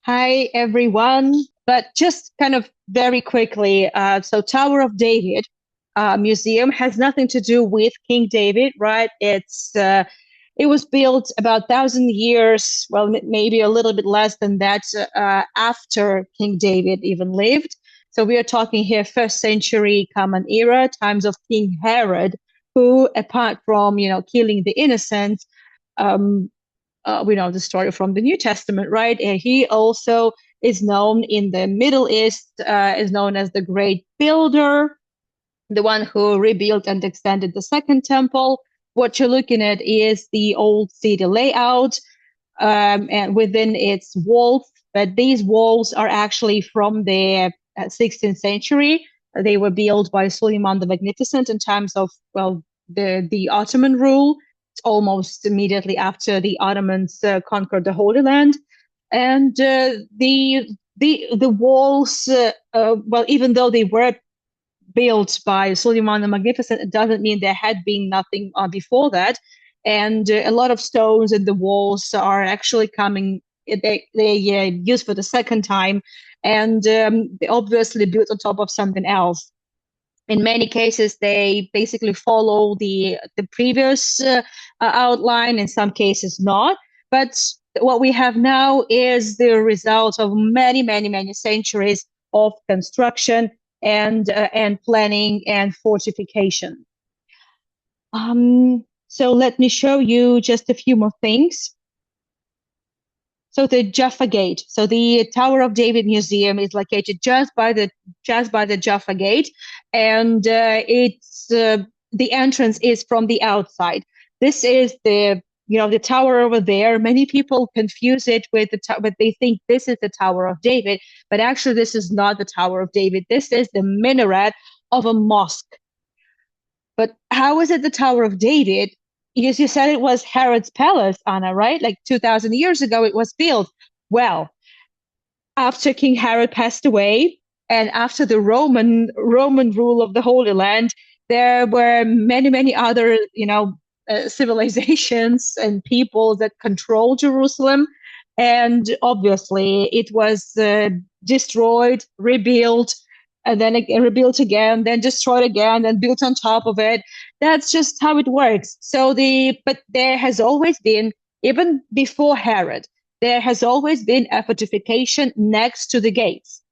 Hi, everyone. But just kind of very quickly, so Tower of David Museum has nothing to do with King David, right? It was built about 1,000 years, well, maybe a little bit less than that, after King David even lived. So we are talking here first century Common Era, times of King Herod, who, apart from killing the innocent, um, we know the story from the New Testament, right? And he also is known in the Middle East, is known as the great builder, the one who rebuilt and extended the second temple. What you're looking at is the old city layout, and within its walls, but these walls are actually from the 16th century. They were built by Suleiman the Magnificent in times of, well, the Ottoman rule, almost immediately after the Ottomans conquered the Holy Land. And the walls, well, even though they were built by Suleiman the Magnificent, it doesn't mean there had been nothing before that. And a lot of stones in the walls are actually coming, they used for the second time, and they obviously built on top of something else. In many cases, they basically follow the previous outline. In some cases, not. But what we have now is the result of many, many, many centuries of construction and planning and fortification. So let me show you just a few more things. So the Jaffa Gate. So the Tower of David Museum is located just by the Jaffa Gate, and it's the entrance is from the outside. This is the tower over there. Many people confuse it with but they think this is the Tower of David, but actually this is not the Tower of David. This is the minaret of a mosque. But how is it the Tower of David? Because you said it was Herod's palace, Anna, right? Like 2,000 years ago, it was built. Well, after King Herod passed away, and after the Roman rule of the Holy Land, there were many, many other, civilizations and people that controlled Jerusalem. And obviously, it was destroyed, rebuilt, and then rebuilt again, then destroyed again, then built on top of it. That's just how it works. But there has always been, even before Herod, there has always been a fortification next to the gates.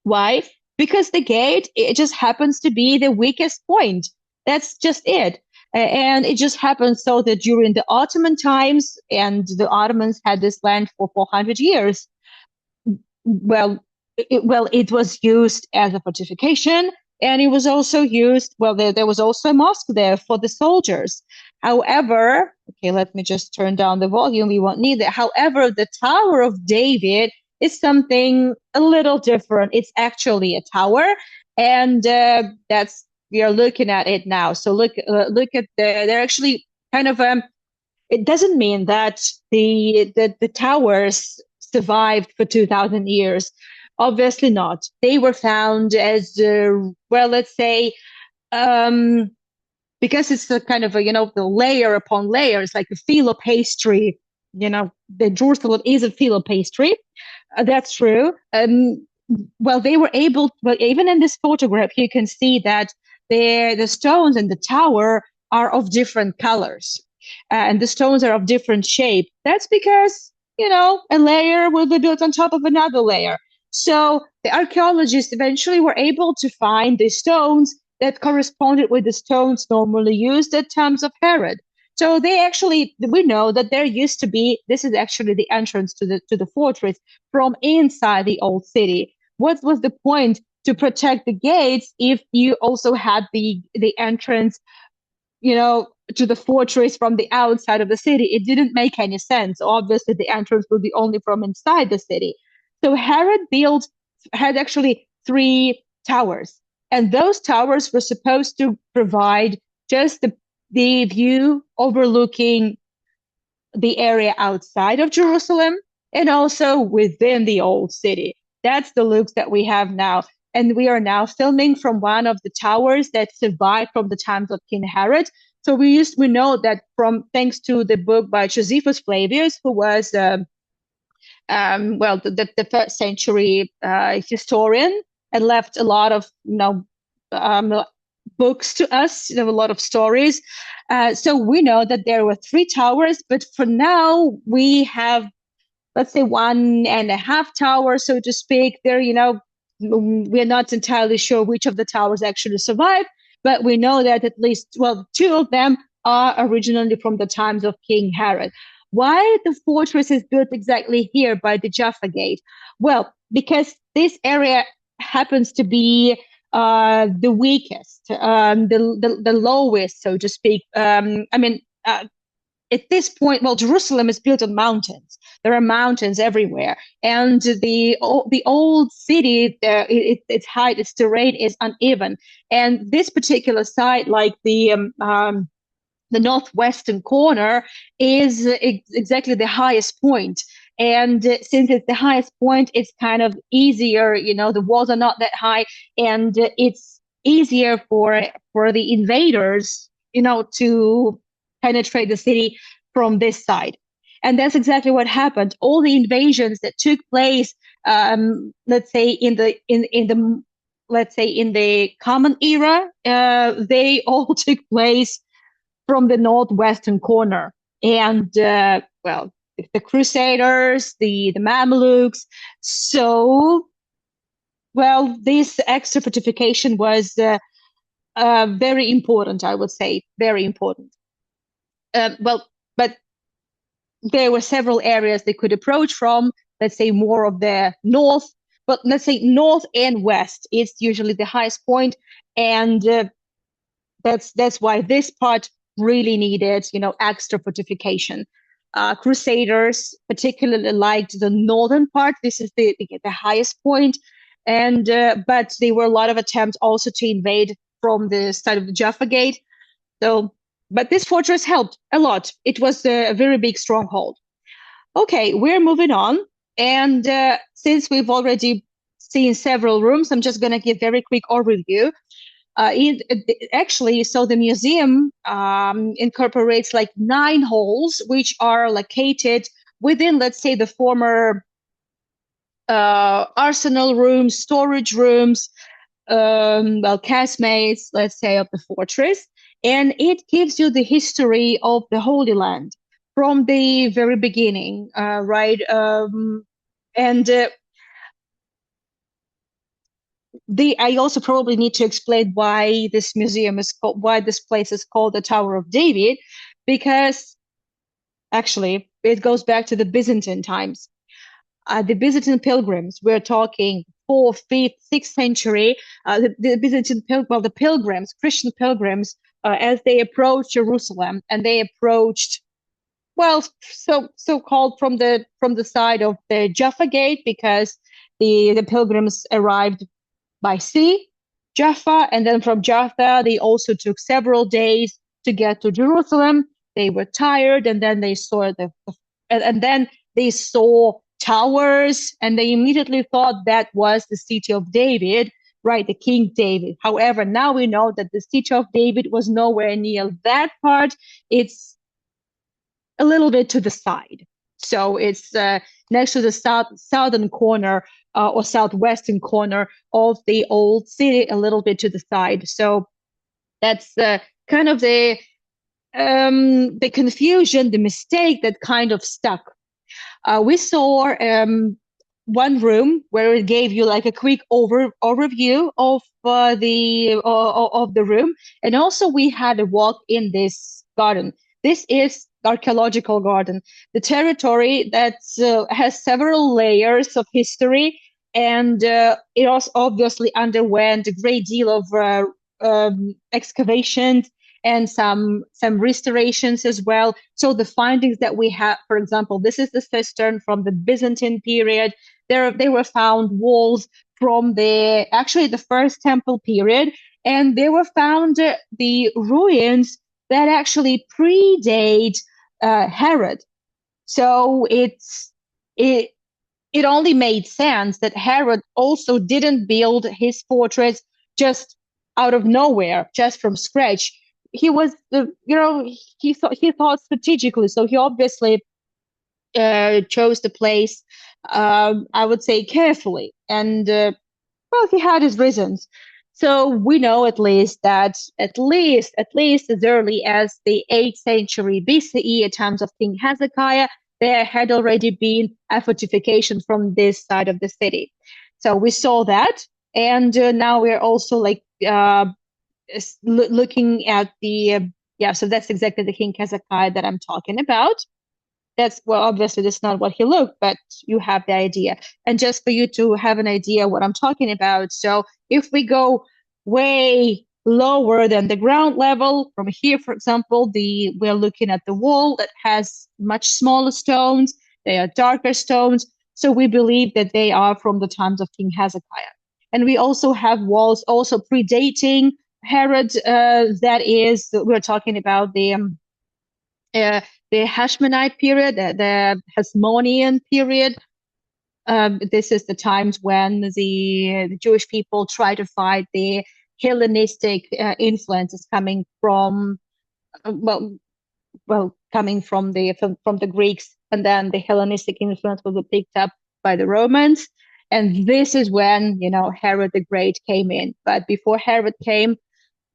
Why? Because the gate, it just happens to be the weakest point. That's just it. And it just happens so that during the Ottoman times, and the Ottomans had this land for 400 years, well, it was used as a fortification, and it was also used, well, there was also a mosque there for the soldiers. However, okay, let me just turn down the volume. We won't need that. However, the Tower of David is something a little different. It's actually a tower, and that's we are looking at it now. So look at they're actually kind of it doesn't mean that the towers survived for 2,000 years. Obviously not. They were found as, well, let's say, um, because it's a kind of the layer upon layer. It's like a phyllo pastry. The Jerusalem is a phyllo pastry. That's true. Well, they were able. Well, even in this photograph, you can see that the stones in the tower are of different colors, and the stones are of different shape. That's because a layer will be built on top of another layer. So the archaeologists eventually were able to find the stones that corresponded with the stones normally used at times of Herod. So we know that there used to be, this is actually the entrance to the fortress from inside the old city. What was the point to protect the gates if you also had the entrance, to the fortress from the outside of the city? It didn't make any sense. Obviously, the entrance would be only from inside the city. So Herod had actually three towers, and those towers were supposed to provide just the view overlooking the area outside of Jerusalem and also within the old city. That's the looks that we have now. And we are now filming from one of the towers that survived from the times of King Herod. So we know that from thanks to the book by Josephus Flavius, who was well, the first century historian, and left a lot of books to us, a lot of stories. So we know that there were three towers, but for now we have, let's say, one and a half towers, so to speak. There, we're not entirely sure which of the towers actually survived, but we know that at least, well, two of them are originally from the times of King Herod. Why the fortress is built exactly here by the Jaffa Gate? Well, because this area happens to be the weakest, the lowest, so to speak. At this point, well, Jerusalem is built on mountains. There are mountains everywhere, and the old city, its height, its terrain is uneven. And this particular site, like the northwestern corner, is exactly the highest point. And since it's the highest point, it's kind of easier. The walls are not that high, and it's easier for the invaders, to penetrate the city from this side. And that's exactly what happened. All the invasions that took place, let's say in the Common Era, they all took place from the northwestern corner. And well, the Crusaders, the Mamluks. So, well, this extra fortification was very important, I would say, very important. Well, but there were several areas they could approach from, let's say more of the north, but let's say north and west is usually the highest point. And that's why this part really needed, extra fortification. Crusaders particularly liked the northern part. This is the highest point. And but there were a lot of attempts also to invade from the side of the Jaffa Gate. So, but this fortress helped a lot. It was a very big stronghold. Okay, we're moving on. And since we've already seen several rooms, I'm just going to give very quick overview. Actually, so the museum incorporates like 9 halls, which are located within, let's say, the former arsenal rooms, storage rooms, well, casemates, let's say, of the fortress. And it gives you the history of the Holy Land from the very beginning, right? And I also probably need to explain why this museum is called, why this place is called the Tower of David, because actually it goes back to the Byzantine times. The Byzantine pilgrims, we're talking 4th, 5th, 6th century, the Byzantine the pilgrims, Christian pilgrims, as they approached Jerusalem, and they approached, well, so called from the side of the Jaffa Gate, because the pilgrims arrived by sea, Jaffa, and then from Jaffa they also took several days to get to Jerusalem. They were tired, and then they saw and then they saw towers, and they immediately thought that was the city of David, right, the King David. However, now we know that the city of David was nowhere near that part. It's a little bit to the side. So it's next to the southern corner or southwestern corner of the old city, a little bit to the side. So that's kind of the confusion, the mistake that kind of stuck. We saw one room where it gave you like a quick overview of the room, and also we had a walk in this garden. This is archaeological garden, the territory that has several layers of history, and it also obviously underwent a great deal of excavations and some restorations as well. So the findings that we have, for example, this is the cistern from the Byzantine period. They were found walls from the first temple period, and they were found the ruins that actually predate Herod. So it only made sense that Herod also didn't build his fortress just out of nowhere, just from scratch. He was, he thought strategically. So he obviously chose the place I would say carefully. And well, he had his reasons. So we know at least that at least as early as the 8th century BCE, at times of King Hezekiah, there had already been a fortification from this side of the city. So we saw that, and now we're also like looking at the yeah. So that's exactly the King Hezekiah that I'm talking about. That's, well, obviously that's not what he looked, but you have the idea. And just for you to have an idea what I'm talking about, so if we go way lower than the ground level from here, for example, we're looking at the wall that has much smaller stones. They are darker stones, so we believe that they are from the times of King Hezekiah. And we also have walls also predating Herod. That is, we're talking about uh, the Hashmonite period, the Hasmonean period. This is the times when the Jewish people try to fight the Hellenistic influences coming from coming from the Greeks, and then the Hellenistic influence will be picked up by the Romans. And this is when Herod the Great came in. But before Herod came,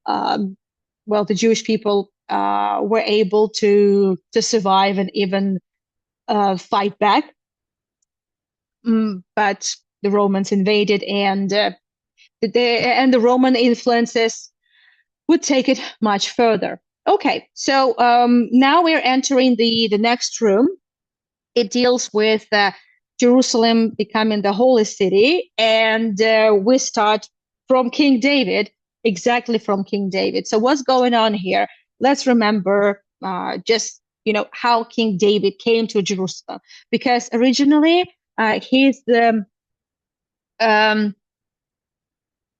um, well, the Jewish people were able to survive and even fight back. But the Romans invaded, and the Roman influences would take it much further. Okay, so now we're entering the next room. It deals with Jerusalem becoming the holy city, and we start from King David, exactly from King David. So what's going on here? Let's remember just how King David came to Jerusalem, because originally um,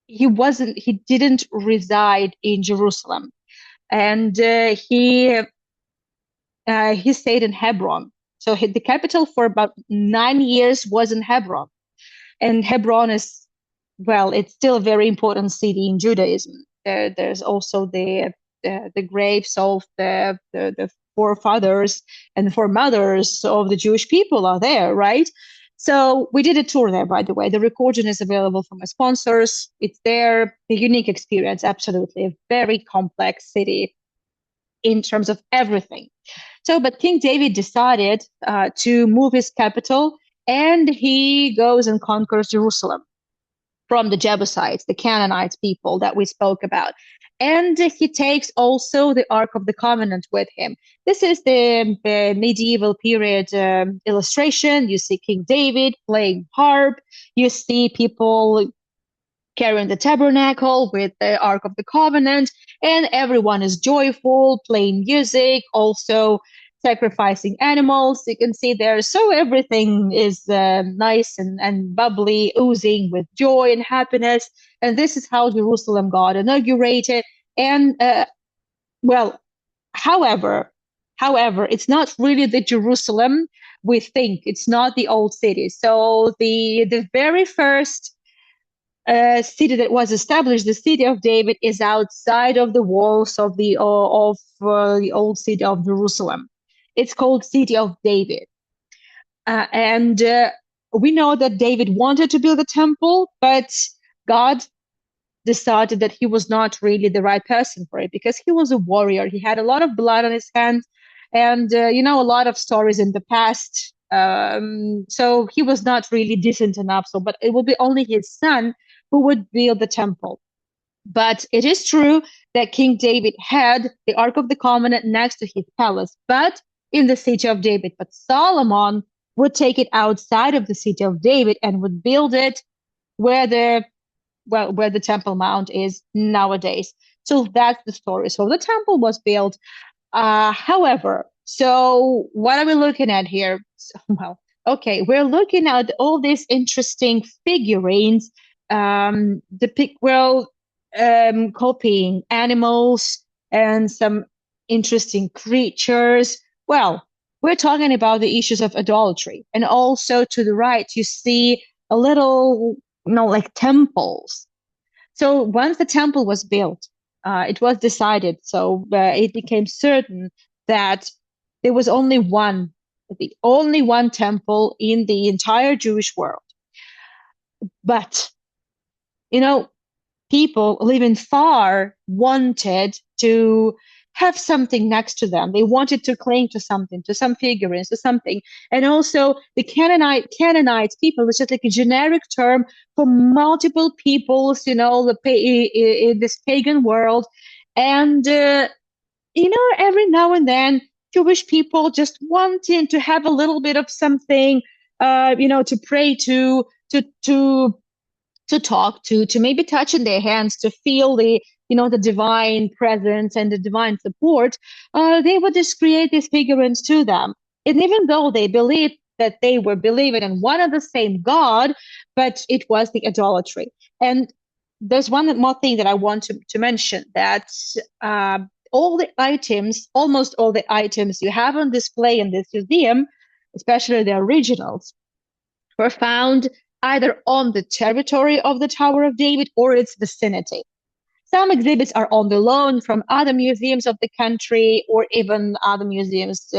he didn't reside in Jerusalem, and he stayed in Hebron. So the capital for about 9 years was in Hebron. And Hebron is, well, it's still a very important city in Judaism. There's also the graves of the forefathers and foremothers of the Jewish people are there, right? So we did a tour there, by the way. The recording is available from my sponsors. It's there, a unique experience, absolutely. A very complex city in terms of everything. So, but King David decided to move his capital, and he goes and conquers Jerusalem from the Jebusites, the Canaanites people that we spoke about. And he takes also the Ark of the Covenant with him. This is the medieval period illustration. You see King David playing harp. You see people carrying the tabernacle with the Ark of the Covenant, and everyone is joyful, playing music, also sacrificing animals. You can see there. So everything is nice and bubbly, oozing with joy and happiness. And this is how Jerusalem got inaugurated. And well, however, it's not really the Jerusalem we think. It's not the old city. So the very first city that was established, the city of David, is outside of the walls of the old city of Jerusalem. It's called City of David, and we know that David wanted to build a temple, but God decided that he was not really the right person for it, because he was a warrior. He had a lot of blood on his hands, and a lot of stories in the past. So he was not really decent enough. So, but it will be only his son who would build the temple. But it is true that King David had the Ark of the Covenant next to his palace, but in the city of David. But Solomon would take it outside of the city of David and would build it where the Temple Mount is nowadays. So that's the story. So the temple was built. However, so what are we looking at here? Well, okay, we're looking at all these interesting figurines, copying animals and some interesting creatures. Well, we're talking about the issues of idolatry. And also to the right, you see a little, like temples. So once the temple was built, it was decided, so it became certain that there was only one the only one temple in the entire Jewish world. But, you know, people living far wanted to have something next to them. They wanted to cling to something, to some figurines, to something. And also the Canaanites people, which is like a generic term for multiple peoples, in this pagan world. And, every now and then, Jewish people just wanting to have a little bit of something, to pray to talk to maybe touch in their hands, to feel the divine presence and the divine support. They would just create these figurines to them. And even though they believed that they were believing in one and the same God, but it was the idolatry. And there's one more thing that I want to mention, that almost all the items you have on display in this museum, especially the originals, were found either on the territory of the Tower of David or its vicinity. Some exhibits are on the loan from other museums of the country or even other museums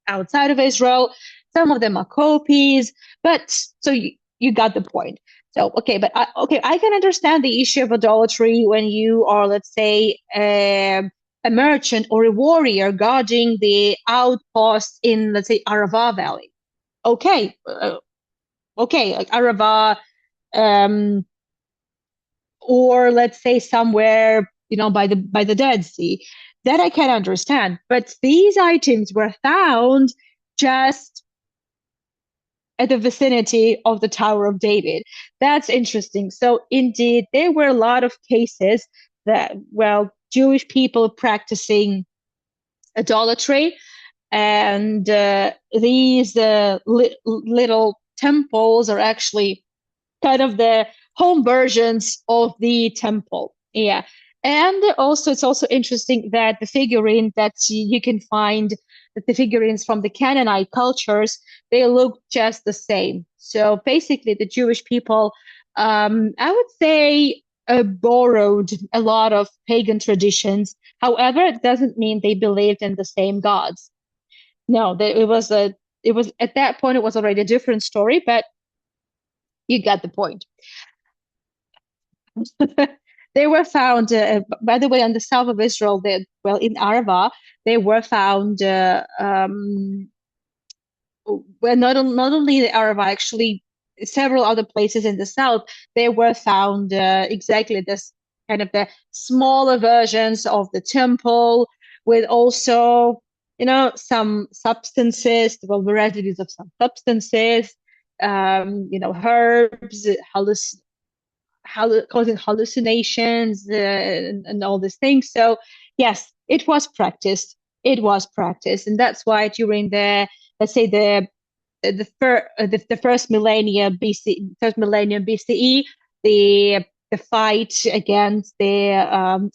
outside of Israel. Some of them are copies, but so you got the point. So, okay, but I can understand the issue of idolatry when you are, let's say, a merchant or a warrior guarding the outposts in, let's say, Arava Valley. Okay, like Arava, or let's say somewhere, by the Dead Sea. That I can understand. But these items were found just at the vicinity of the Tower of David. That's interesting. So indeed, there were a lot of cases that, well, Jewish people practicing idolatry, and these little temples are actually kind of the home versions of the temple. Yeah. And also, it's also interesting that the figurine that you can find, that the figurines from the Canaanite cultures, they look just the same. So basically, the Jewish people, I would say, borrowed a lot of pagan traditions. However, it doesn't mean they believed in the same gods. No, it was at that point, it was already a different story, but you got the point. They were found, by the way, on the south of Israel. In Arava, they were found. Well, not only the Arava, actually, several other places in the south. They were found exactly this kind of the smaller versions of the temple, with also, some substances, well, the residues of some substances, herbs, causing hallucinations, and all these things. So yes, it was practiced. It was practiced, and that's why during let's say the first millennia BCE, the fight against the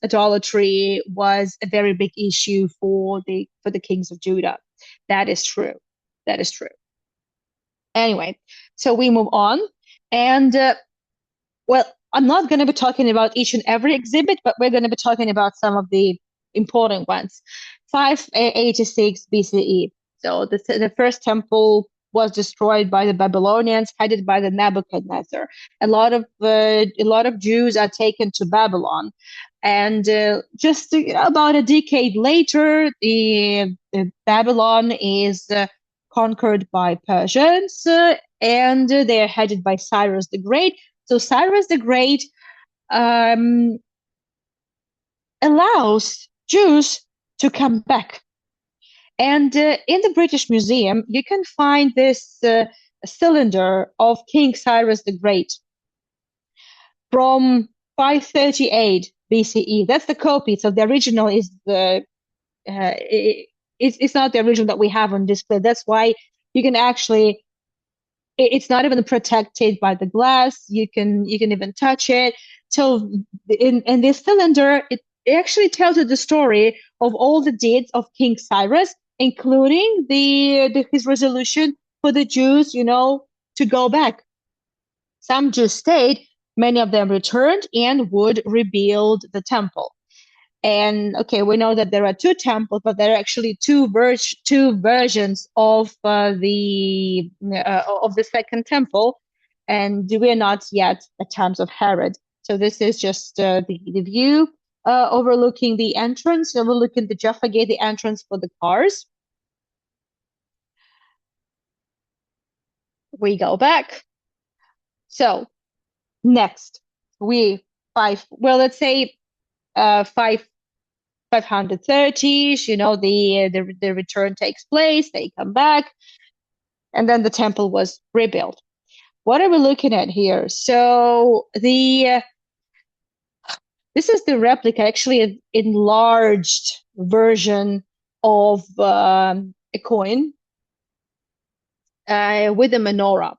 idolatry was a very big issue for the kings of Judah. That is true. That is true. Anyway, so we move on, and well, I'm not going to be talking about each and every exhibit, but we're going to be talking about some of the important ones. 586 BCE. So the first temple was destroyed by the Babylonians, headed by the Nebuchadnezzar. A lot of Jews are taken to Babylon, and just about a decade later, the Babylon is conquered by Persians, and they are headed by Cyrus the Great. So Cyrus the Great allows Jews to come back. And in the British Museum, you can find this cylinder of King Cyrus the Great from 538 BCE. That's the copy. So the original is it's not the original that we have on display. That's why you can actually, it's not even protected by the glass. You can even touch it. So in this cylinder, it actually tells you the story of all the deeds of King Cyrus, including his resolution for the Jews, to go back. Some Jews stayed, many of them returned and would rebuild the temple. And okay, we know that there are two temples, but there are actually two versions of the second temple, and we are not yet at times of Herod. So this is just the view overlooking the entrance, overlooking the Jaffa Gate, the entrance for the cars. We go back. So next, let's say five 530s, the return takes place, they come back, and then the temple was rebuilt. What are we looking at here? So this is the replica, actually an enlarged version of a coin with a menorah.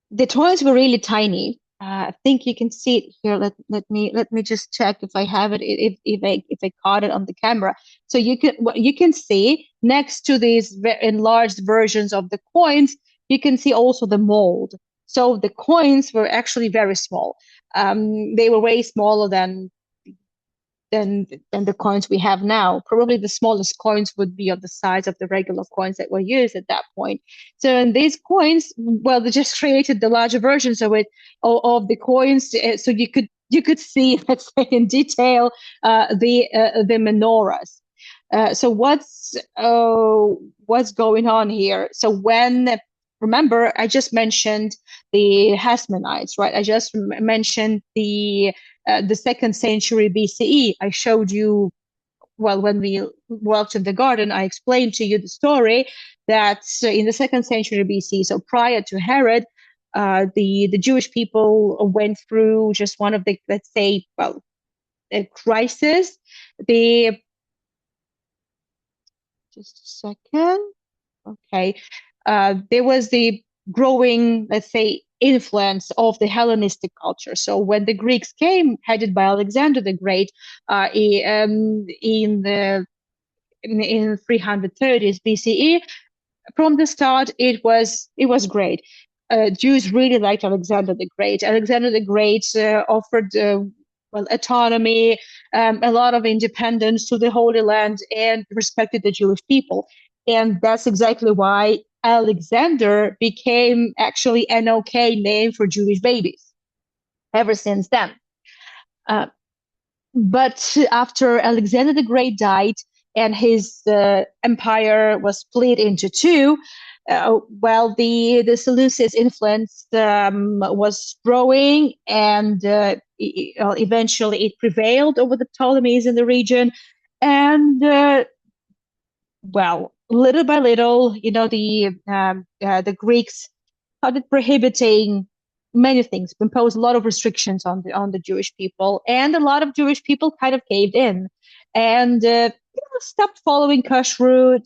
The coins were really tiny. I think you can see it here. Let me just check if I have it, if I caught it on the camera. So you can see next to these enlarged versions of the coins, you can see also the mold. So the coins were actually very small. They were way smaller than the coins we have now. Probably the smallest coins would be of the size of the regular coins that were used at that point. So in these coins, well, they just created the larger versions of the coins, so you could see, let's say, in detail the menorahs. So what's going on here? So remember, I just mentioned the Hasmoneans, right? I just mentioned the 2nd century BCE. I showed you, well, when we walked in the garden, I explained to you the story that in the 2nd century BC, so prior to Herod, the Jewish people went through just one of the, let's say, well, a crisis. Just a second. Okay. There was the growing, let's say, influence of the Hellenistic culture. So when the Greeks came, headed by Alexander the Great, in 330s BCE, from the start it was great. Jews really liked Alexander the Great. Alexander the Great offered autonomy, a lot of independence to the Holy Land, and respected the Jewish people. And that's exactly why Alexander became actually an okay name for Jewish babies ever since then. But after Alexander the Great died and his empire was split into two, the Seleucid influence was growing, and eventually it prevailed over the Ptolemies in the region. And little by little, the Greeks started prohibiting many things, imposed a lot of restrictions on the Jewish people, and a lot of Jewish people kind of caved in and stopped following kashrut,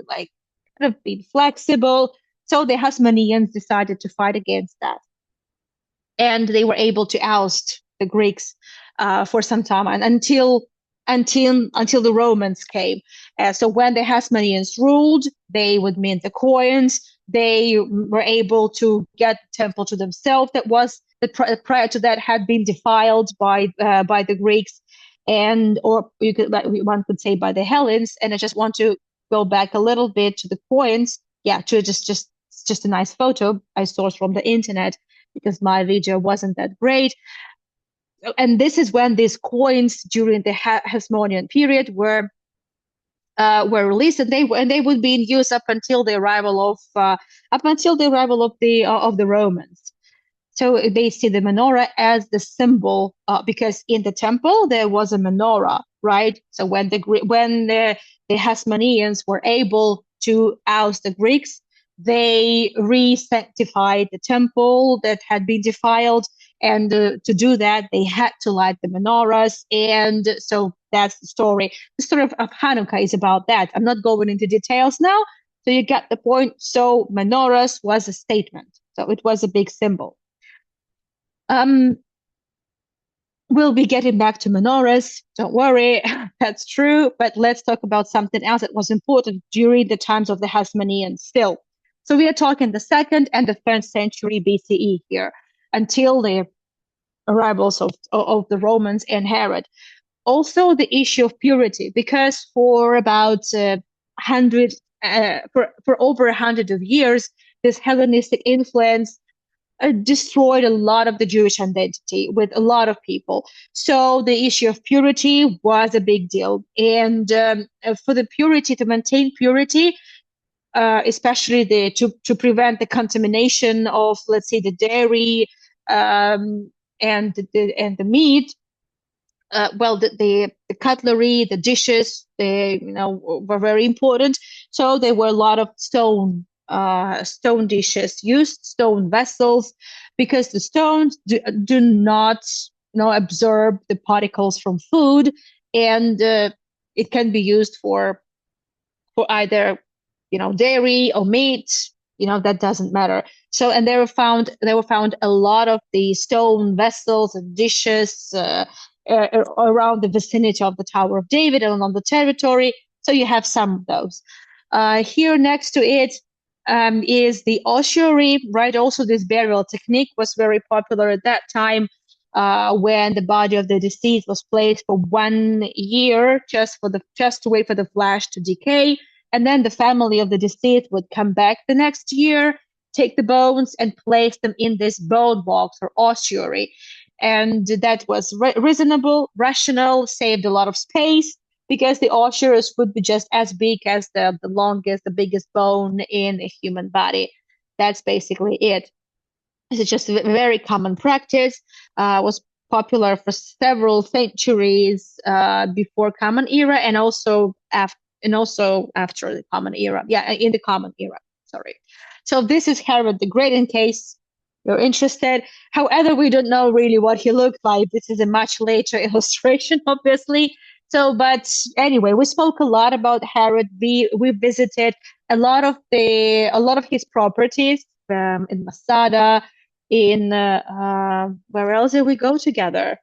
like kind of being flexible. So the Hasmoneans decided to fight against that, and they were able to oust the Greeks for some time, and until the Romans came. So when the Hasmoneans ruled, they would mint the coins. They were able to get the temple to themselves. That was prior to that had been defiled by the Greeks, or one could say by the Hellenes. And I just want to go back a little bit to the coins. Yeah, to just a nice photo I sourced from the internet because my video wasn't that great. And this is when these coins during the Hasmonean period were released, and they would be in use up until the arrival of the Romans. So they see the menorah as the symbol, because in the temple there was a menorah, right? So when the Hasmoneans were able to oust the Greeks, they re-sanctified the temple that had been defiled. And to do that, they had to light the menorahs. And so that's the story. The story of Hanukkah is about that. I'm not going into details now. So you get the point. So menorahs was a statement. So it was a big symbol. We'll be getting back to menorahs. Don't worry, that's true. But let's talk about something else that was important during the times of the Hasmoneans still. So we are talking the 2nd and the 3rd century BCE here, until the arrivals of the Romans and Herod. also the issue of purity, because for about 100, for over 100 of years, this Hellenistic influence destroyed a lot of the Jewish identity with a lot of people. So the issue of purity was a big deal. And for the purity, to maintain purity, especially to prevent the contamination of, let's say, the dairy and the meat, well, the cutlery, the dishes, they were very important. So there were a lot of stone dishes used, stone vessels, because the stones do not absorb the particles from food, and it can be used for either dairy or meat. That doesn't matter. So, and there were found a lot of the stone vessels and dishes around the vicinity of the Tower of David and on the territory. So you have some of those. Here next to it is the ossuary, right? Also, this burial technique was very popular at that time, when the body of the deceased was placed for 1 year, just to wait for the flesh to decay, and then the family of the deceased would come back the next year, take the bones, and place them in this bone box or ossuary. And that was reasonable, rational, saved a lot of space, because the ossuaries would be just as big as the longest, the biggest bone in a human body. That's basically it. It's just a very common practice. Was popular for several centuries before Common Era, and also after the Common Era. Yeah, in the Common Era. Sorry. So this is Herod the Great, in case you're interested. However, we don't know really what he looked like. This is a much later illustration, obviously. So, but anyway, we spoke a lot about Herod. We visited a lot of his properties in Masada. In where else did we go together?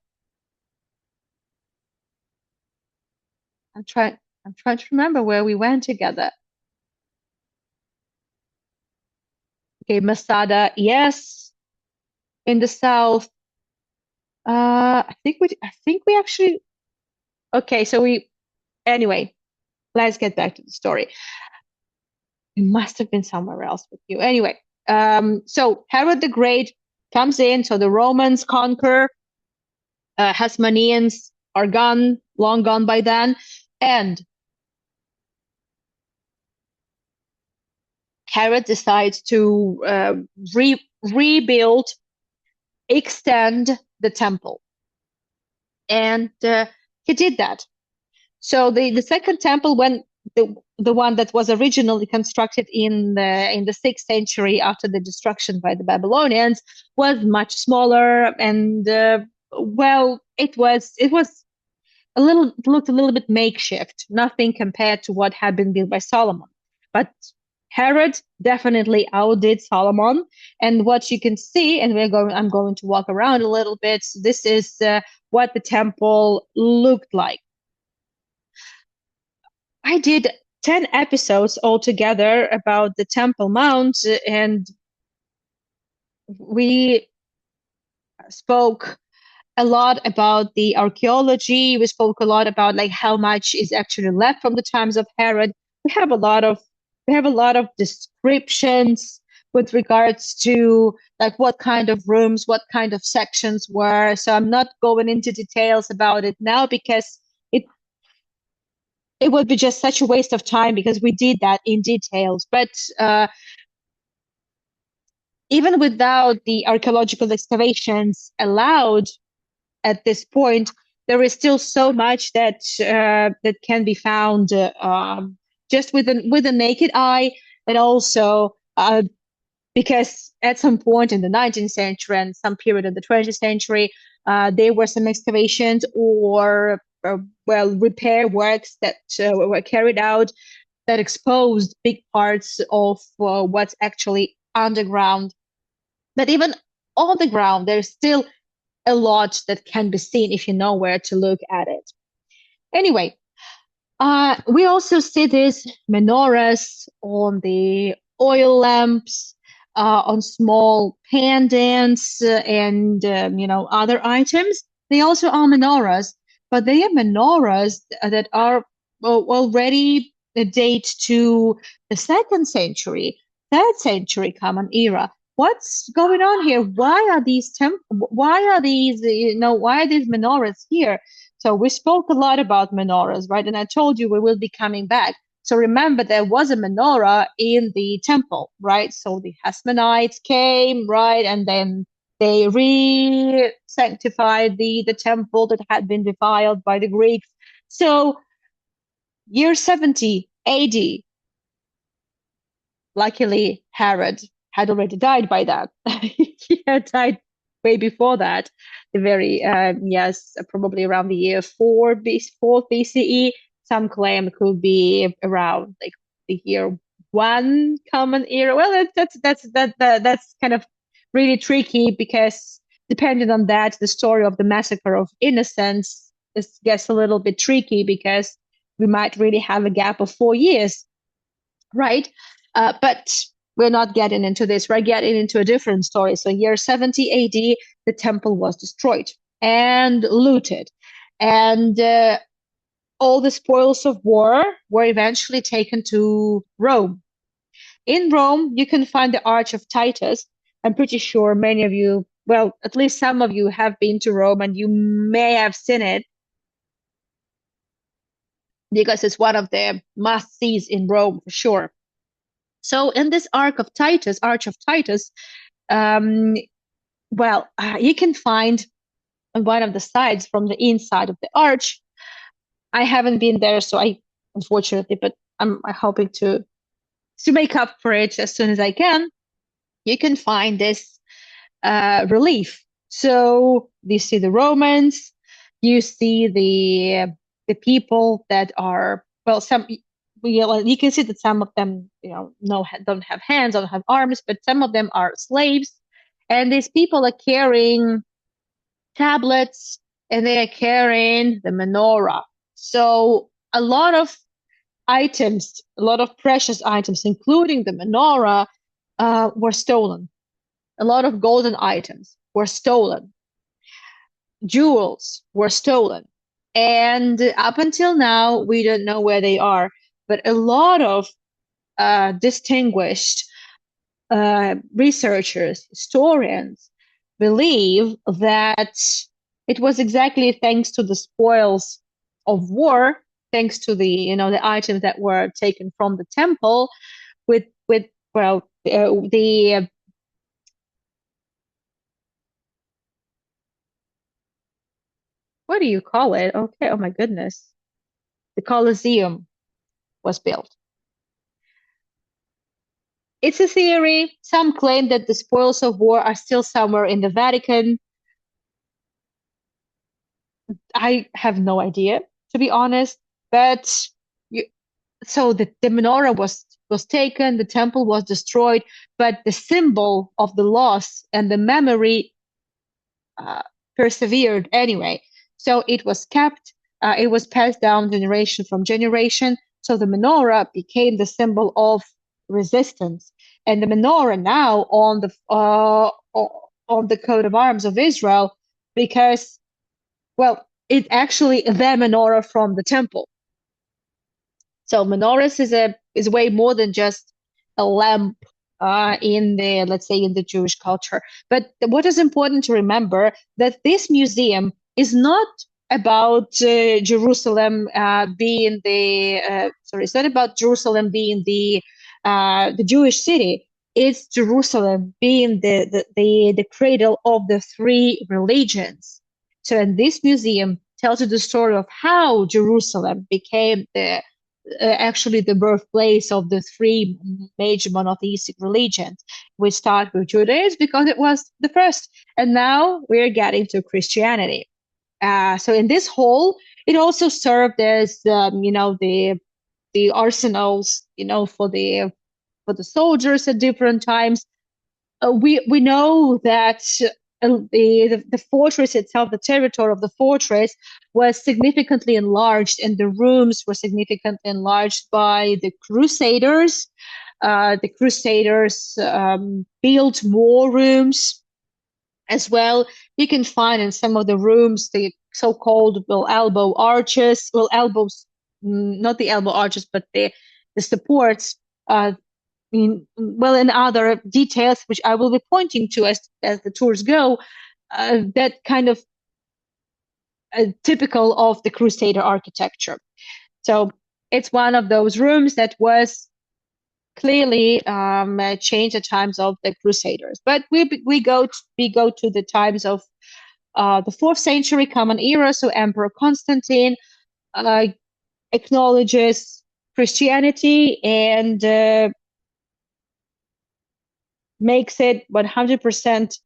I'm trying to remember where we went together. Okay, Masada, yes. In the south. I think we actually. Okay, so anyway, let's get back to the story. We must have been somewhere else with you. Anyway, so Herod the Great comes in. So the Romans conquer. Hasmoneans are long gone by then, and Herod decides to rebuild, extend the temple, and he did that. So the second temple, when the one that was originally constructed in the 6th century after the destruction by the Babylonians, was much smaller, and well, it looked a little bit makeshift, nothing compared to what had been built by Solomon. But Herod definitely outdid Solomon, and what you can see, and I'm going to walk around a little bit. This is what the temple looked like. I did 10 episodes altogether about the Temple Mount, and we spoke a lot about the archaeology. We spoke a lot about like how much is actually left from the times of Herod. We have a lot of descriptions with regards to like what kind of rooms, what kind of sections were. So I'm not going into details about it now, because it would be just such a waste of time, because we did that in details. But even without the archaeological excavations allowed at this point, there is still so much that can be found just with a naked eye, and also because at some point in the 19th century and some period of the 20th century, there were some excavations or repair works that were carried out that exposed big parts of what's actually underground. But even on the ground, there's still a lot that can be seen if you know where to look at it. Anyway, we also see these menorahs on the oil lamps, on small pendants, and other items. They also are menorahs, but they are menorahs that are already date to the second century, third century Common Era. What's going on here? Why are these why are these, why are these menorahs here? So we spoke a lot about menorahs, right? And I told you we will be coming back. So remember, there was a menorah in the temple, right? So the Hasmoneans came, right? And then they re-sanctified the temple that had been defiled by the Greeks. So year 70 AD, luckily Herod had already died by that. He had died way before that. The very yes, probably around the year 4 BCE. Some claim it could be around like the year 1 Common Era. Well, that's kind of really tricky because depending on that, the story of the massacre of innocents gets a little bit tricky because we might really have a gap of 4 years, right? But we're not getting into this. We're getting into a different story. So, year 70 AD, the temple was destroyed and looted, and all the spoils of war were eventually taken to Rome. In Rome, you can find the Arch of Titus. I'm pretty sure many of you, well, at least some of you have been to Rome and you may have seen it because it's one of the must-sees in Rome for sure. So in this Arch of Titus, um, you can find on one of the sides from the inside of the arch. I haven't been there, so unfortunately, but I'm hoping to make up for it as soon as I can. You can find this relief. So you see the Romans, you see the people that are, well, some, you can see that some of them, don't have hands, don't have arms, but some of them are slaves. And these people are carrying tablets and they are carrying the menorah. So a lot of items, a lot of precious items, including the menorah, were stolen. A lot of golden items were stolen. Jewels were stolen. And up until now, we don't know where they are. But a lot of distinguished researchers, historians, believe that it was exactly thanks to the spoils of war, thanks to the items that were taken from the temple, with the what do you call it? Okay, oh my goodness, the Colosseum was built. It's a theory. Some claim that the spoils of war are still somewhere in the Vatican. I have no idea, to be honest. But so the menorah was taken, the temple was destroyed, but the symbol of the loss and the memory persevered anyway. So it was kept. It was passed down generation from generation. So the menorah became the symbol of resistance, and the menorah now on the coat of arms of Israel, because, well, it's actually the menorah from the temple. So menorahs is way more than just a lamp in the, let's say, in the Jewish culture. But what is important to remember that this museum is not about Jerusalem being it's not about Jerusalem being the Jewish city. It's Jerusalem being the cradle of the three religions. So, in this museum tells you the story of how Jerusalem became actually the birthplace of the three major monotheistic religions. We start with Judaism because it was the first, and now we're getting to Christianity. So in this hall, it also served as the arsenals, for the soldiers at different times. We know that the fortress itself, the territory of the fortress, was significantly enlarged, and the rooms were significantly enlarged by the Crusaders. The Crusaders built more rooms as well, You can find in some of the rooms the so-called elbow arches, elbows, not the elbow arches, but the supports. In other details, which I will be pointing to as the tours go, that kind of typical of the Crusader architecture. So it's one of those rooms that was clearly changed at times of the Crusaders. But we go to the times of the 4th century Common Era. So Emperor Constantine acknowledges Christianity and makes it 100%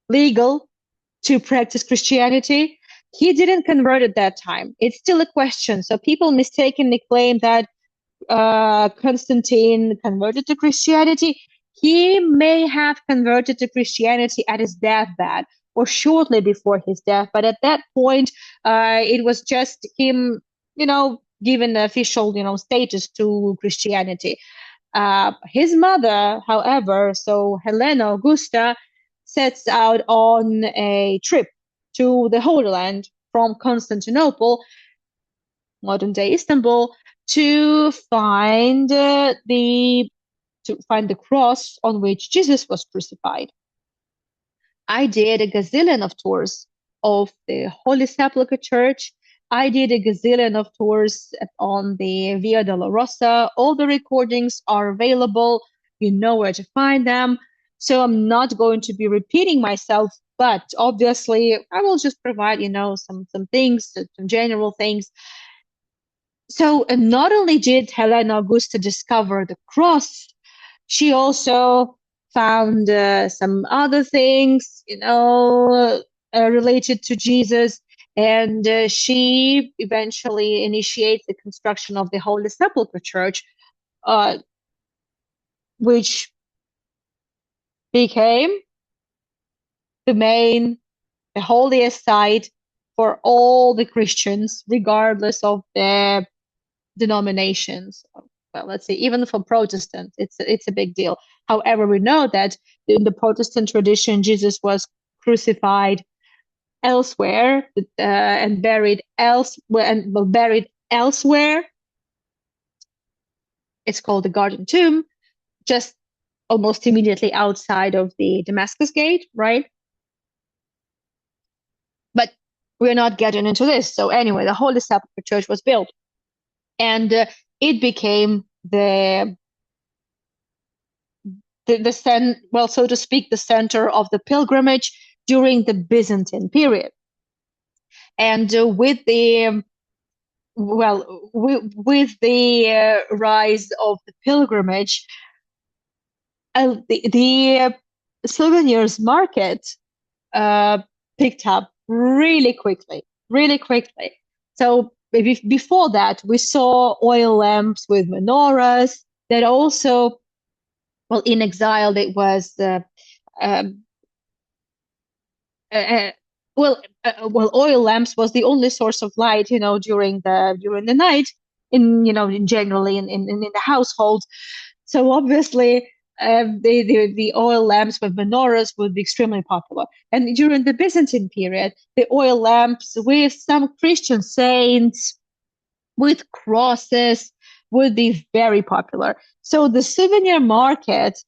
legal to practice Christianity. He didn't convert at that time. It's still a question. So people mistakenly claim that Constantine converted to Christianity. He may have converted to Christianity at his deathbed or shortly before his death, but at that point, it was just him, given the official, status to Christianity. His mother, however, so Helena Augusta, sets out on a trip to the Holy Land from Constantinople, modern day Istanbul, to find the cross on which Jesus was crucified. I did a gazillion of tours of the Holy Sepulchre Church. I did a gazillion of tours on the Via Dolorosa. All the recordings are available. You know where to find them. So I'm not going to be repeating myself, but obviously I will just provide, some things, some general things. So not only did Helena Augusta discover the cross, she also found some other things, related to Jesus. And she eventually initiates the construction of the Holy Sepulchre Church, which became the holiest site for all the Christians, regardless of their denominations. Well, let's say even for Protestants, it's a big deal. However, we know that in the Protestant tradition, Jesus was crucified elsewhere and buried elsewhere. It's called the Garden Tomb, just almost immediately outside of the Damascus Gate, right? But we're not getting into this. So anyway, the Holy Sepulchre Church was built, and it became so to speak, the center of the pilgrimage during the Byzantine period. And with the rise of the pilgrimage, the souvenirs market picked up really quickly. So before that, we saw oil lamps with menorahs that also, well, in exile, it was oil lamps was the only source of light, during the night, generally in the household. So obviously, the oil lamps with menorahs would be extremely popular. And during the Byzantine period, the oil lamps with some Christian saints, with crosses, would be very popular. So the souvenir market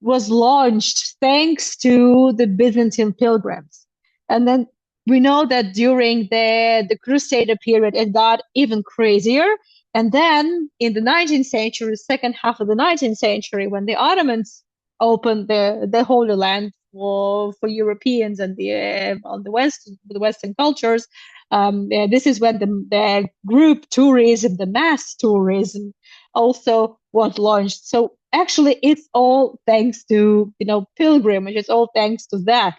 was launched thanks to the Byzantine pilgrims. And then we know that during the Crusader period, it got even crazier. And then in the 19th century, second half of the 19th century, when the Ottomans opened the Holy Land for Europeans and on the Western cultures, this is when the group tourism, the mass tourism, also was launched. So actually, it's all thanks to pilgrimage. It's all thanks to that.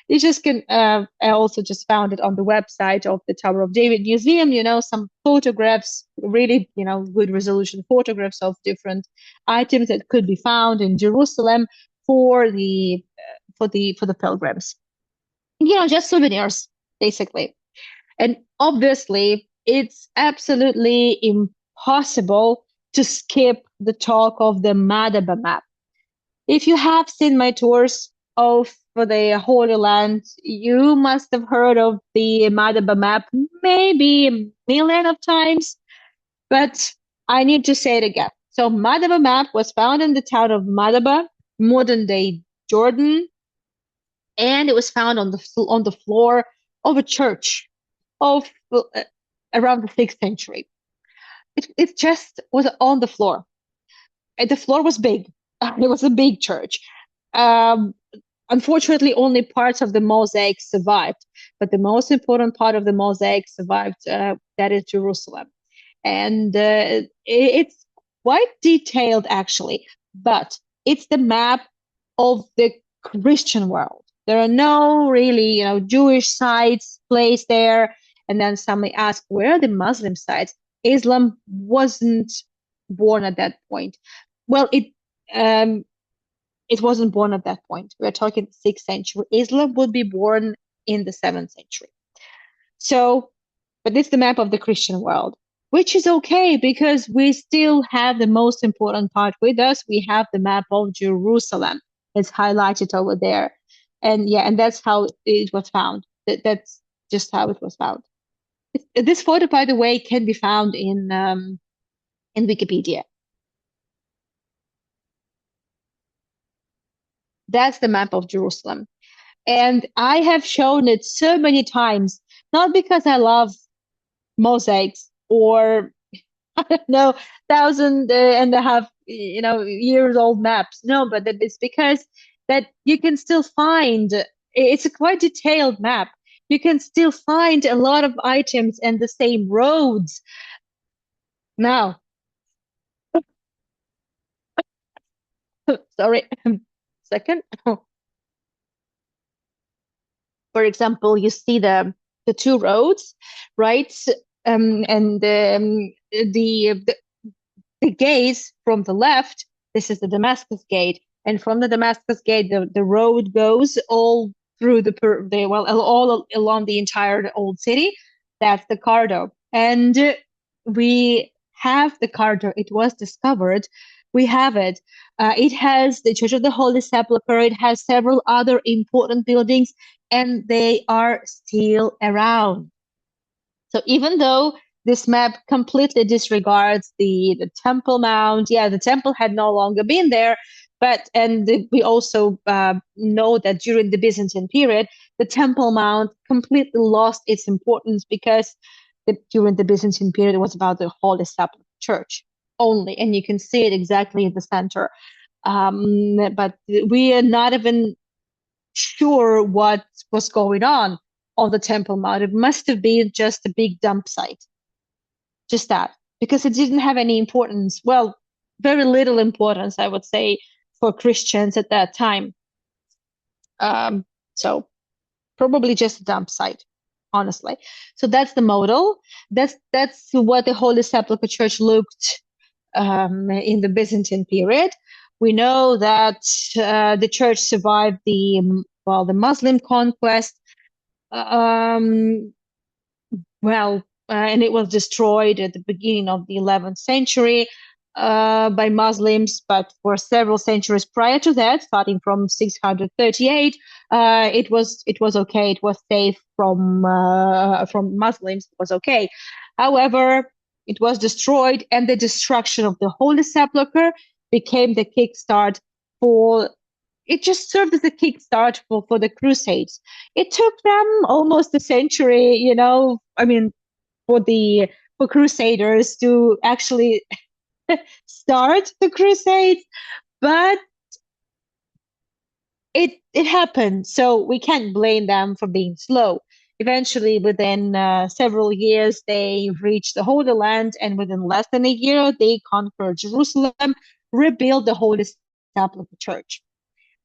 You just can. I also just found it on the website of the Tower of David Museum. Some photographs, really good resolution photographs of different items that could be found in Jerusalem for the pilgrims. Just souvenirs basically. And obviously, it's absolutely impossible to skip the talk of the Madaba map. If you have seen my tours of for the Holy Land, you must have heard of the Madaba map maybe a million of times, but I need to say it again. So Madaba map was found in the town of Madaba, modern day Jordan, and it was found on the floor of a church of around the 6th century. It just was on the floor. And the floor was big. It was a big church. Um, Unfortunately, only parts of the mosaic survived, but the most important part of the mosaic survived. That is Jerusalem, and it's quite detailed actually. But it's the map of the Christian world. There are no really, Jewish sites placed there. And then somebody asked, where are the Muslim sites? Islam wasn't born at that point. Well, um, it wasn't born at that point. We're talking 6th century. Islam would be born in the 7th century. So, but it's the map of the Christian world, which is okay because we still have the most important part with us. We have the map of Jerusalem. It's highlighted over there. And yeah, and that's how it was found. That's just how it was found. This photo, by the way, can be found in Wikipedia. That's the map of Jerusalem. And I have shown it so many times, not because I love mosaics or I don't know, thousand and a half, years old maps. No, but it's because that you can still find, it's a quite detailed map. You can still find a lot of items and the same roads. Now, sorry, second. For example, you see the two roads, right? And the gates from the left, this is the Damascus Gate, and from the Damascus Gate, the road goes all through all along the entire old city. That's the corridor, and we have the corridor. It was discovered. We have it. It has the Church of the Holy Sepulchre. It has several other important buildings, and they are still around. So even though this map completely disregards the Temple Mount, yeah, the temple had no longer been there, and we also know that during the Byzantine period, the Temple Mount completely lost its importance because during the Byzantine period, it was about the Holy Sepulchre Church only, and you can see it exactly in the center. But we are not even sure what was going on the Temple Mount. It must have been just a big dump site. Just that, because it didn't have any importance. Well, very little importance, I would say, for Christians at that time. So probably just a dump site, honestly. So that's the model. That's what the Holy Sepulchre Church looked in the Byzantine period. We know that the church survived the Muslim conquest. And it was destroyed at the beginning of the 11th century by Muslims, but for several centuries prior to that, starting from 638, it was okay. It was safe from Muslims. It was okay. However, it was destroyed, and the destruction of the Holy Sepulchre became the kickstart for. It just served as a kickstart for the Crusades. It took them almost a century, for Crusaders to actually start the Crusades, but it happened, so we can't blame them for being slow. Eventually, within several years, they reached the Holy Land, and within less than a year, they conquered Jerusalem, rebuilt the Holy Sepulchre Church.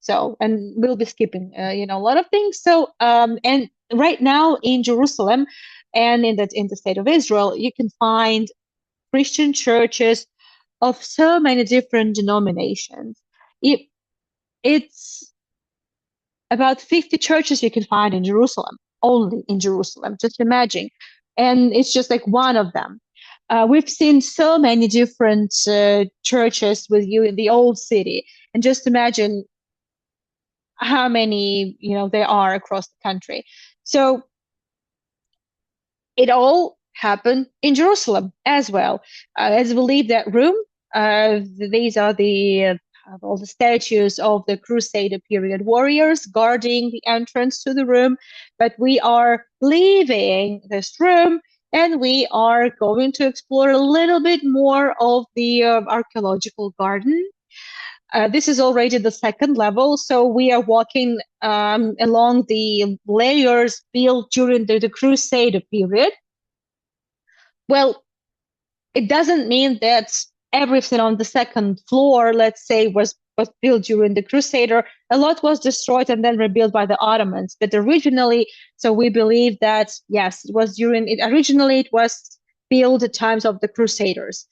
So, and we'll be skipping, a lot of things. So, and right now in Jerusalem and in the state of Israel, you can find Christian churches of so many different denominations. It's about 50 churches you can find in Jerusalem, only in Jerusalem. Just imagine. And it's just like one of them. We've seen so many different churches with you in the old city. And just imagine, how many, there are across the country. So it all happened in Jerusalem as well. As we leave that room, these are the all the statues of the Crusader period warriors guarding the entrance to the room. But we are leaving this room and we are going to explore a little bit more of the archaeological garden. This is already the second level, so we are walking along the layers built during the Crusader period. Well, it doesn't mean that everything on the second floor, let's say, was built during the Crusader. A lot was destroyed and then rebuilt by the Ottomans. But originally, so we believe that, yes, it was originally it was built at times of the Crusaders.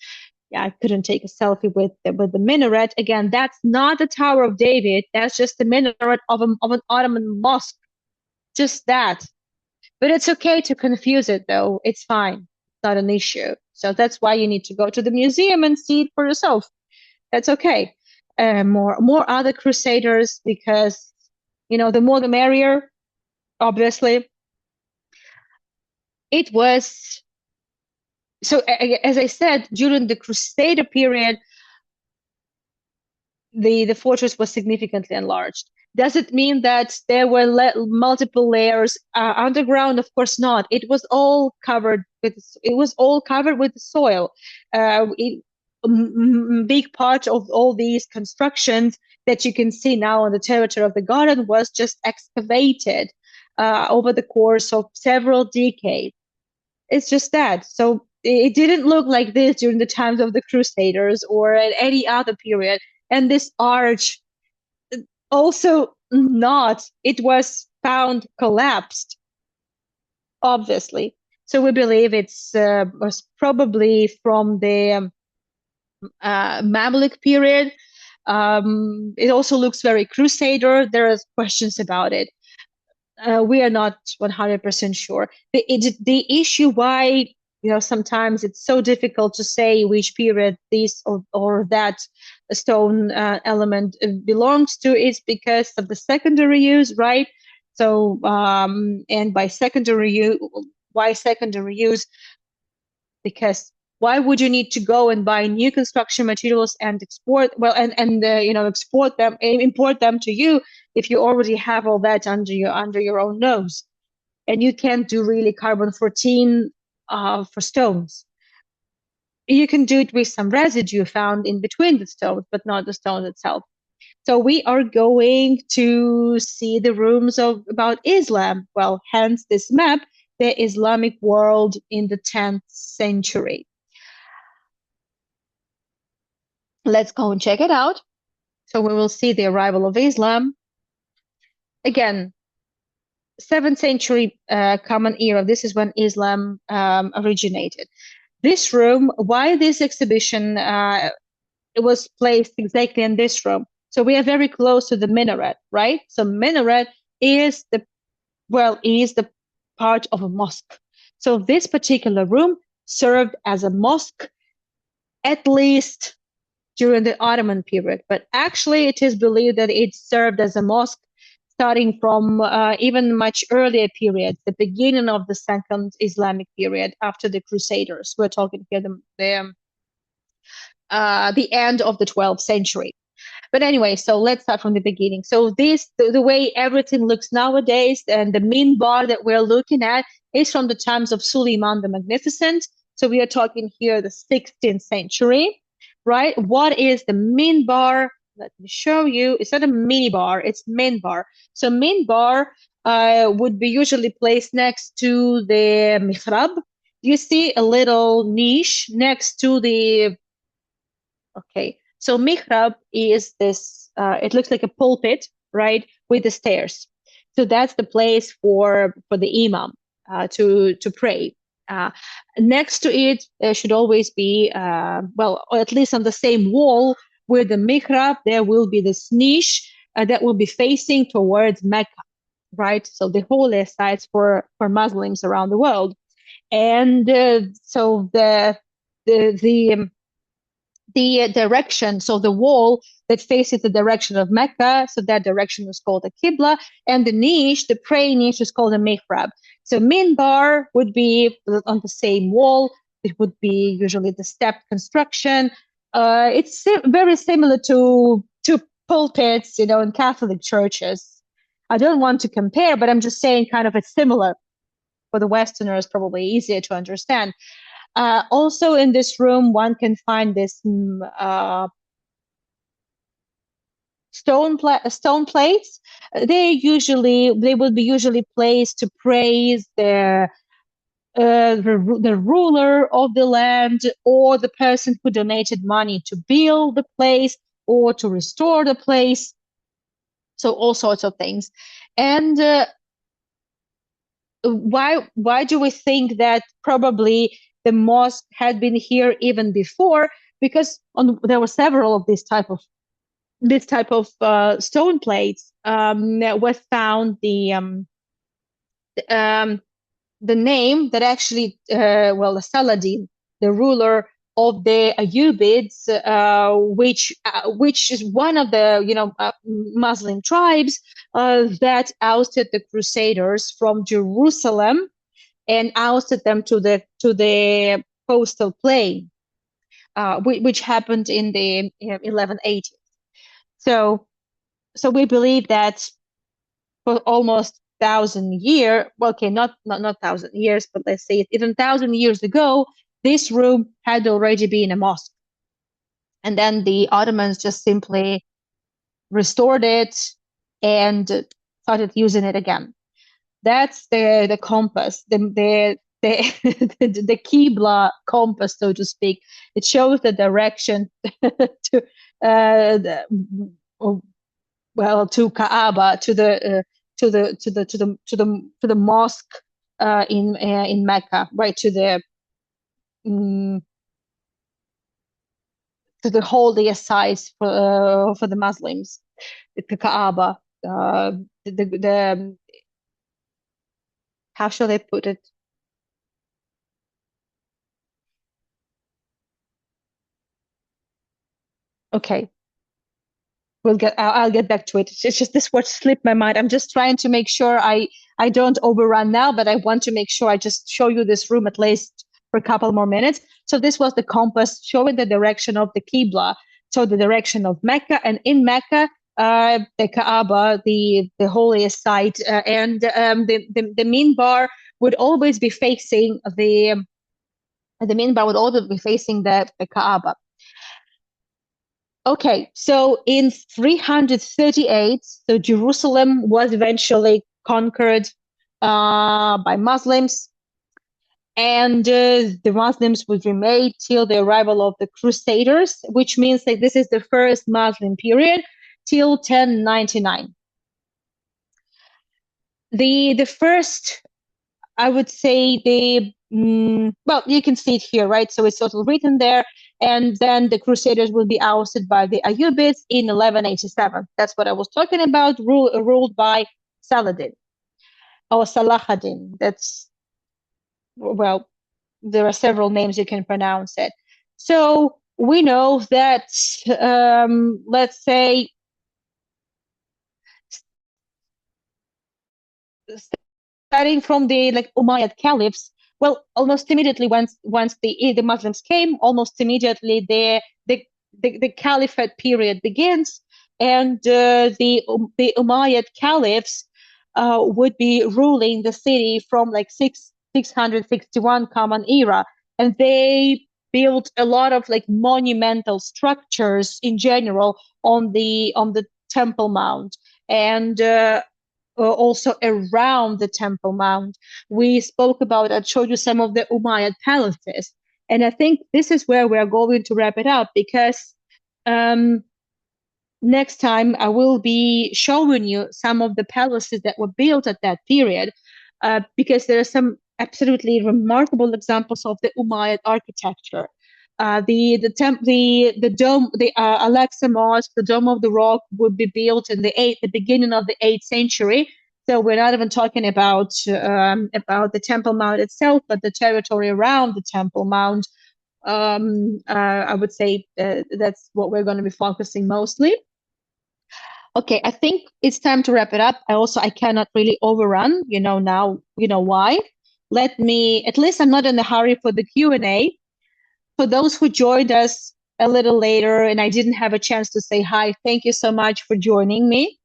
Yeah, I couldn't take a selfie with the minaret. Again, that's not the Tower of David. That's just the minaret of an Ottoman mosque. Just that. But it's okay to confuse it, though. It's fine. It's not an issue. So that's why you need to go to the museum and see it for yourself. That's okay. More other Crusaders, because the more the merrier. Obviously, it was. So as I said, during the Crusader period, the fortress was significantly enlarged. Does it mean that there were multiple layers underground? Of course not. It was all covered with the soil. Big part of all these constructions that you can see now on the territory of the garden was just excavated over the course of several decades. It's just that. So it didn't look like this during the times of the Crusaders or at any other period. And this arch also not. It was found collapsed, obviously. So we believe it's was probably from the Mamluk period. It also looks very Crusader. There are questions about it. We are not 100% sure. The issue why sometimes it's so difficult to say which period this or that stone element belongs to is because of the secondary use, right? So and by secondary use, why secondary use? Because why would you need to go and buy new construction materials and export export them, import them to you if you already have all that under your own nose, and you can't do really carbon 14 for stones. You can do it with some residue found in between the stones, but not the stone itself. So we are going to see the rooms about Islam. Well, hence this map, the Islamic world in the 10th century. Let's go and check it out. So we will see the arrival of Islam. Again, 7th century Common Era. This is when Islam originated. This room, why this exhibition it was placed exactly in this room. So we are very close to the minaret, right? So minaret is the part of a mosque. So this particular room served as a mosque, at least during the Ottoman period. But actually, it is believed that it served as a mosque starting from even much earlier period, the beginning of the second Islamic period after the Crusaders. We're talking here the end of the 12th century. But anyway, so let's start from the beginning. So the way everything looks nowadays, and the minbar that we're looking at is from the times of Suleiman the Magnificent. So we are talking here the 16th century, right? What is the minbar? Let me show you. It's not a minibar, it's minbar. So minbar would be usually placed next to the mihrab. You see a little niche next to the, okay. So mihrab is this, it looks like a pulpit, right, with the stairs. So that's the place for the imam to pray. Next to it, there should always be, well, or at least on the same wall with the mihrab, there will be this niche that will be facing towards Mecca, right? So the holiest sites for Muslims around the world. And so the the direction, so the wall that faces the direction of Mecca, so that direction is called the Qibla, and the niche, the prayer niche, is called the mihrab. So minbar would be on the same wall. It would be usually the stepped construction. It's very similar to pulpits, in Catholic churches. I don't want to compare, but I'm just saying kind of it's similar. For the Westerners, probably easier to understand. Also in this room, one can find this stone plates. They will be usually placed to praise the ruler of the land, or the person who donated money to build the place or to restore the place. So all sorts of things. And why do we think that probably the mosque had been here even before? Because there were several of this type of stone plates. That was found the name that actually, the Saladin, the ruler of the Ayyubids, which is one of the Muslim tribes that ousted the Crusaders from Jerusalem and ousted them to the coastal plain, which happened in the 1180s. So we believe that for almost 1,000 years, well, okay, not 1,000 years, but let's say even 1,000 years ago, this room had already been a mosque. And then the Ottomans just simply restored it and started using it again. That's the compass, the Qibla compass, so to speak. It shows the direction to to Kaaba, to the mosque in Mecca, right, to the holiest sites for the Muslims, the Kaaba. The how shall I put it? Okay, I'll get back to it. It's just this word slipped my mind. I'm just trying to make sure I don't overrun now, but I want to make sure I just show you this room at least for a couple more minutes. So this was the compass showing the direction of the Qibla, so the direction of Mecca, and in Mecca, the Kaaba, the holiest site, and the minbar would always be facing the minbar would always be facing the Kaaba. Okay, so in 338, so Jerusalem was eventually conquered by Muslims, and the Muslims would remain till the arrival of the Crusaders, which means that this is the first Muslim period till 1099. The first, I would say, well, you can see it here, right? So it's sort of written there. And then the Crusaders will be ousted by the Ayyubids in 1187. That's what I was talking about, ruled by Saladin or Salahuddin. That's, well, there are several names you can pronounce it. So we know that, let's say, starting from the Umayyad caliphs, well, almost immediately once the Muslims came, almost immediately the caliphate period begins, and the Umayyad caliphs would be ruling the city from 661 Common Era, and they built a lot of monumental structures in general on the Temple Mount, and also around the Temple Mount. We spoke about, I showed you some of the Umayyad palaces. And I think this is where we're going to wrap it up, because next time I will be showing you some of the palaces that were built at that period, because there are some absolutely remarkable examples of the Umayyad architecture. The dome, the Al-Aqsa Mosque, the Dome of the Rock, would be built in the beginning of the 8th century. So we're not even talking about the Temple Mount itself, but the territory around the Temple Mount. I would say that's what we're going to be focusing mostly. Okay, I think it's time to wrap it up. I cannot really overrun, now, why. Let me, at least I'm not in a hurry for the Q&A. For those who joined us a little later and I didn't have a chance to say hi, thank you so much for joining me.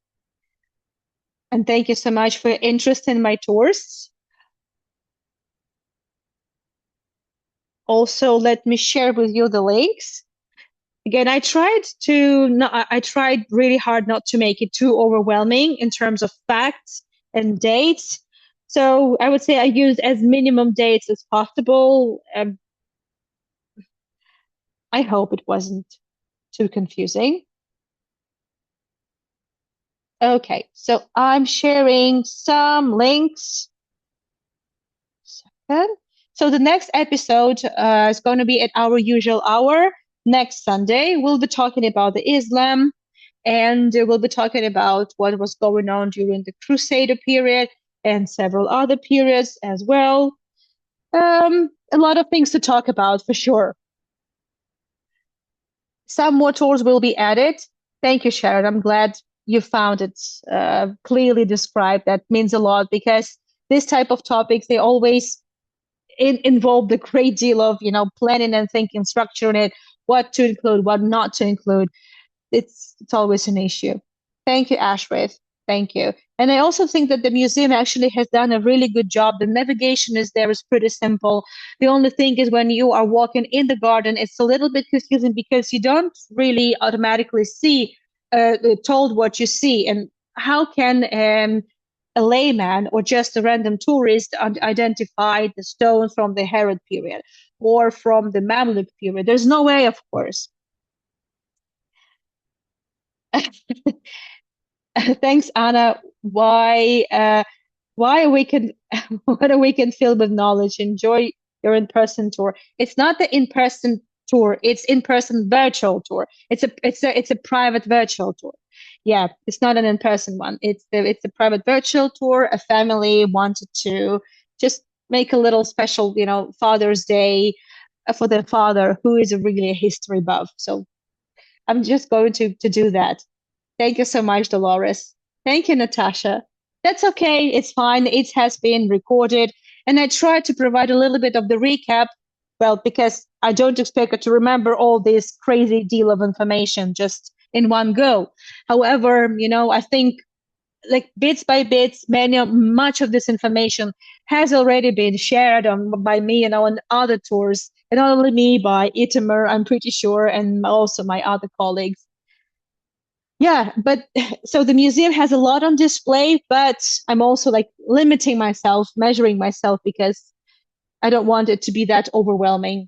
And thank you so much for your interest in my tours. Also, let me share with you the links. Again, I tried really hard not to make it too overwhelming in terms of facts and dates. So I would say I used as minimum dates as possible. I hope it wasn't too confusing. Okay, so I'm sharing some links. Second. So the next episode is going to be at our usual hour next Sunday. We'll be talking about the Islam, and we'll be talking about what was going on during the Crusader period and several other periods as well. A lot of things to talk about for sure. Some more tools will be added. Thank you, Sharon. I'm glad you found it clearly described. That means a lot because this type of topics, they always involve a great deal of, planning and thinking, structuring it, what to include, what not to include. It's always an issue. Thank you, Ashworth. Thank you. And I also think that the museum actually has done a really good job. The navigation is there is pretty simple. The only thing is when you are walking in the garden, it's a little bit confusing because you don't really automatically see told what you see. And how can a layman or just a random tourist identify the stones from the Herod period or from the Mamluk period? There's no way, of course. Thanks, Anna. Why a weekend? What a weekend filled with knowledge. Enjoy your in-person tour. It's not the in-person tour. It's in-person virtual tour. It's a private virtual tour. Yeah, it's not an in-person one. It's a private virtual tour. A family wanted to just make a little special, Father's Day for their father, who is really a history buff. So I'm just going to do that. Thank you so much, Dolores. Thank you, Natasha. That's okay. It's fine. It has been recorded. And I tried to provide a little bit of the recap, well, because I don't expect her to remember all this crazy deal of information just in one go. However, I think like bits by bits, much of this information has already been shared by me, on other tours, and not only me, by Itamar, I'm pretty sure, and also my other colleagues. Yeah, but so the museum has a lot on display, but I'm also like limiting myself, measuring myself because I don't want it to be that overwhelming.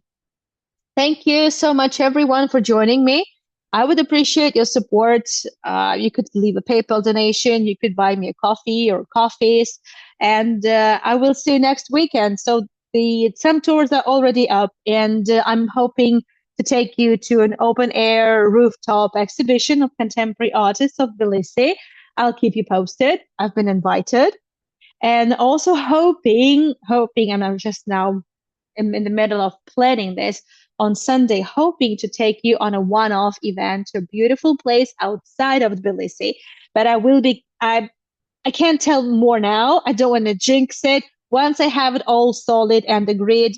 Thank you so much, everyone, for joining me. I would appreciate your support. You could leave a PayPal donation, you could buy me a coffee or coffees, and I will see you next weekend. So some tours are already up, and I'm hoping to take you to an open air rooftop exhibition of contemporary artists of Tbilisi. I'll keep you posted. I've been invited. And also hoping, and I'm just now in the middle of planning this on Sunday, hoping to take you on a one-off event to a beautiful place outside of Tbilisi. But I can't tell more now. I don't want to jinx it. Once I have it all solid and agreed,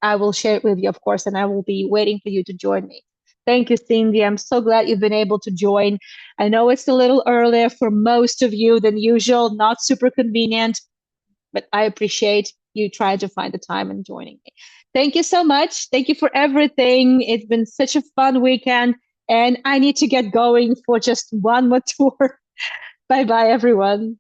I will share it with you, of course, and I will be waiting for you to join me. Thank you, Cindy. I'm so glad you've been able to join. I know it's a little earlier for most of you than usual, not super convenient, but I appreciate you trying to find the time and joining me. Thank you so much. Thank you for everything. It's been such a fun weekend, and I need to get going for just one more tour. Bye bye, everyone.